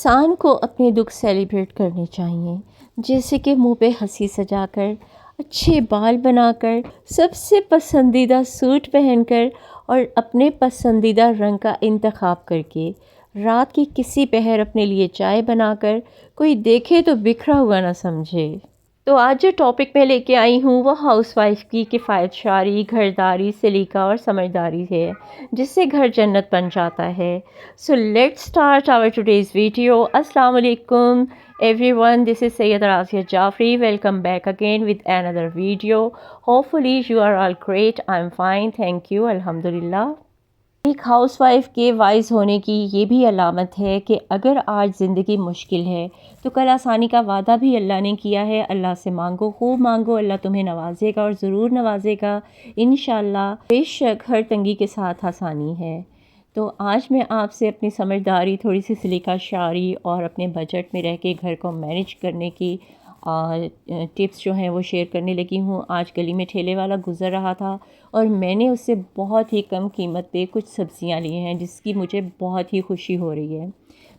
انسان کو اپنے دکھ سیلیبریٹ کرنے چاہیے، جیسے کہ منہ پہ ہنسی سجا کر، اچھے بال بنا کر، سب سے پسندیدہ سوٹ پہن کر اور اپنے پسندیدہ رنگ کا انتخاب کر کے، رات کی کسی پہر اپنے لیے چائے بنا کر کوئی دیکھے تو بکھرا ہوا نہ سمجھے۔ تو آج جو ٹاپک میں لے کے آئی ہوں وہ ہاؤس وائف کی کفایت شعاری، گھرداری، سلیقہ اور سمجھداری ہے، جس سے گھر جنت بن جاتا ہے۔ So let's start our today's video. السلام علیکم everyone, this is Sayyida Razia Jafri. Welcome back again with another video. Hopefully you are all great. I'm fine, thank you, alhamdulillah. ایک ہاؤس وائف کے وائز ہونے کی یہ بھی علامت ہے کہ اگر آج زندگی مشکل ہے تو کل آسانی کا وعدہ بھی اللہ نے کیا ہے۔ اللہ سے مانگو، خوب مانگو، اللہ تمہیں نوازے گا اور ضرور نوازے گا انشاءاللہ۔ بے شک ہر تنگی کے ساتھ آسانی ہے۔ تو آج میں آپ سے اپنی سمجھداری، تھوڑی سی سلیقہ شعاری اور اپنے بجٹ میں رہ کے گھر کو مینیج کرنے کی ٹپس جو ہیں وہ شیئر کرنے لگی ہوں۔ آج گلی میں ٹھیلے والا گزر رہا تھا اور میں نے اس سے بہت ہی کم قیمت پہ کچھ سبزیاں لی ہیں، جس کی مجھے بہت ہی خوشی ہو رہی ہے۔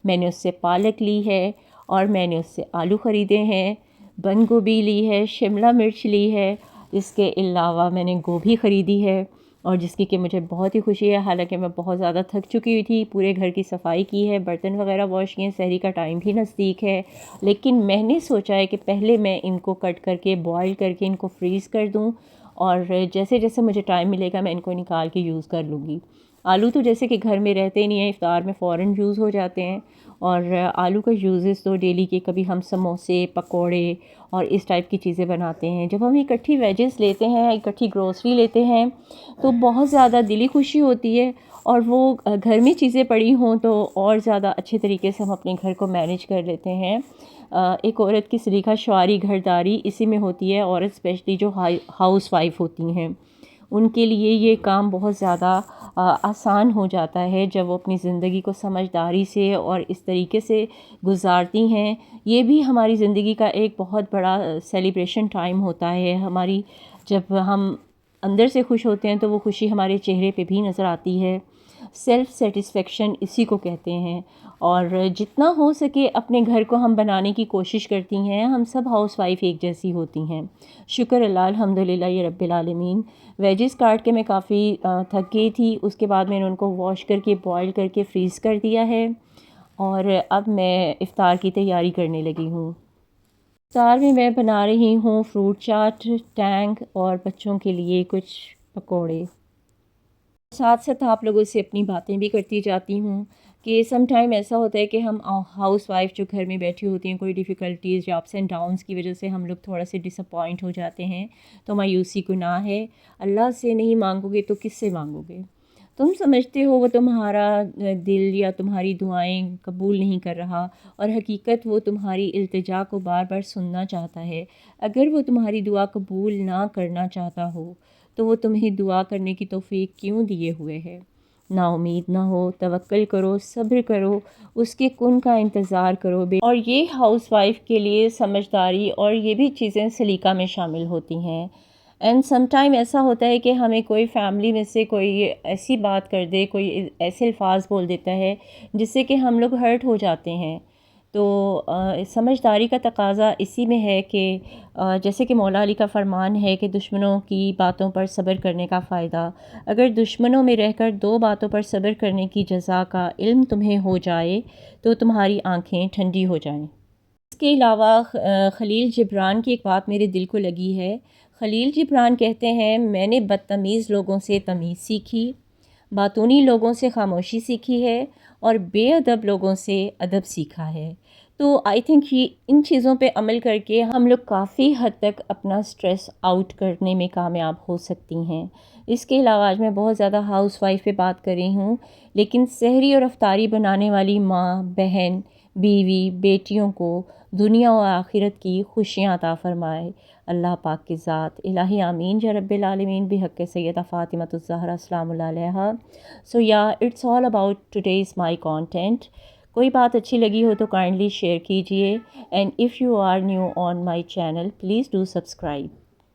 میں نے اس سے پالک لی ہے اور میں نے اس سے آلو خریدے ہیں، بند گوبھی لی ہے، شملہ مرچ لی ہے، اس کے علاوہ میں نے گوبھی خریدی ہے اور جس کی کہ مجھے بہت ہی خوشی ہے۔ حالانکہ میں بہت زیادہ تھک چکی ہوئی تھی، پورے گھر کی صفائی کی ہے، برتن وغیرہ واش کیے ہیں، سحری کا ٹائم بھی نزدیک ہے، لیکن میں نے سوچا ہے کہ پہلے میں ان کو کٹ کر کے بوائل کر کے ان کو فریز کر دوں اور جیسے جیسے مجھے ٹائم ملے گا میں ان کو نکال کے یوز کر لوں گی۔ آلو تو جیسے کہ گھر میں رہتے نہیں ہیں، افطار میں فوراً یوز ہو جاتے ہیں، اور آلو کا یوزز تو ڈیلی کے کبھی ہم سموسے، پکوڑے اور اس ٹائپ کی چیزیں بناتے ہیں۔ جب ہم اکٹھی ویجز لیتے ہیں، اکٹھی گروسری لیتے ہیں تو بہت زیادہ دلی خوشی ہوتی ہے، اور وہ گھر میں چیزیں پڑی ہوں تو اور زیادہ اچھے طریقے سے ہم اپنے گھر کو مینیج کر لیتے ہیں۔ ایک عورت کی سلیقہ شعاری، گھرداری اسی میں ہوتی ہے۔ عورت اسپیشلی جو ہاؤس وائف ہوتی ہیں ان کے لیے یہ کام بہت زیادہ آسان ہو جاتا ہے جب وہ اپنی زندگی کو سمجھداری سے اور اس طریقے سے گزارتی ہیں۔ یہ بھی ہماری زندگی کا ایک بہت بڑا سیلیبریشن ٹائم ہوتا ہے۔ ہماری جب ہم اندر سے خوش ہوتے ہیں تو وہ خوشی ہمارے چہرے پہ بھی نظر آتی ہے۔ سیلف سیٹسفیکشن اسی کو کہتے ہیں، اور جتنا ہو سکے اپنے گھر کو ہم بنانے کی کوشش کرتی ہیں۔ ہم سب ہاؤس وائف ایک جیسی ہوتی ہیں، شکر اللہ الحمدللہ یہ رب العالمین۔ ویجز کاٹ کے میں کافی تھک گئی تھی، اس کے بعد میں نے ان کو واش کر کے بوائل کر کے فریز کر دیا ہے، اور اب میں افطار کی تیاری کرنے لگی ہوں۔ افطار میں بنا رہی ہوں فروٹ چاٹ، ٹینگ اور بچوں کے لیے کچھ پکوڑے۔ ساتھ ساتھ آپ لوگوں سے اپنی باتیں بھی کرتی جاتی ہوں کہ سم ٹائم ایسا ہوتا ہے کہ ہم ہاؤس وائف جو گھر میں بیٹھی ہوتی ہیں، کوئی ڈیفیکلٹیز یا اپس اینڈ ڈاؤنس کی وجہ سے ہم لوگ تھوڑا سے ڈس اپوائنٹ ہو جاتے ہیں، تو مایوسی گناہ ہے۔ اللہ سے نہیں مانگو گے تو کس سے مانگو گے؟ تم سمجھتے ہو وہ تمہارا دل یا تمہاری دعائیں قبول نہیں کر رہا، اور حقیقت وہ تمہاری التجا کو بار بار سننا چاہتا ہے۔ اگر وہ تمہاری دعا قبول نہ کرنا چاہتا ہو تو وہ تمہیں دعا کرنے کی توفیق کیوں دیے ہوئے ہے؟ نا امید نہ ہو، توکل کرو، صبر کرو، اس کے کن کا انتظار کرو۔ اور یہ ہاؤس وائف کے لیے سمجھداری اور یہ بھی چیزیں سلیقہ میں شامل ہوتی ہیں۔ اینڈ سم ٹائم ایسا ہوتا ہے کہ ہمیں کوئی فیملی میں سے کوئی ایسی بات کر دے، کوئی ایسے الفاظ بول دیتا ہے جس سے کہ ہم لوگ ہرٹ ہو جاتے ہیں۔ تو سمجھداری کا تقاضا اسی میں ہے کہ جیسے کہ مولا علی کا فرمان ہے کہ دشمنوں کی باتوں پر صبر کرنے کا فائدہ، اگر دشمنوں میں رہ کر 2 باتوں پر صبر کرنے کی جزا کا علم تمہیں ہو جائے تو تمہاری آنکھیں ٹھنڈی ہو جائیں۔ اس کے علاوہ خلیل جبران کی ایک بات میرے دل کو لگی ہے۔ خلیل جبران کہتے ہیں، میں نے بدتمیز لوگوں سے تمیز سیکھی، باتونی لوگوں سے خاموشی سیکھی ہے، اور بے ادب لوگوں سے ادب سیکھا ہے۔ تو آئی تھنک یہ ان چیزوں پہ عمل کر کے ہم لوگ کافی حد تک اپنا سٹریس آؤٹ کرنے میں کامیاب ہو سکتی ہیں۔ اس کے علاوہ آج میں بہت زیادہ ہاؤس وائف پہ بات کر رہی ہوں، لیکن سحری اور افطاری بنانے والی ماں، بہن، بیوی، بیٹیوں کو دنیا و آخرت کی خوشیاں عطا فرمائے اللہ پاک کی ذات۔ الہی آمین یا رب العالمین، بحق سیدہ فاطمہ الزہرا السلام اللہ علیہا۔ So yeah it's all about today's my content. کوئی بات اچھی لگی ہو تو کائنڈلی شیئر کیجیے، and if you are new on my channel please do subscribe.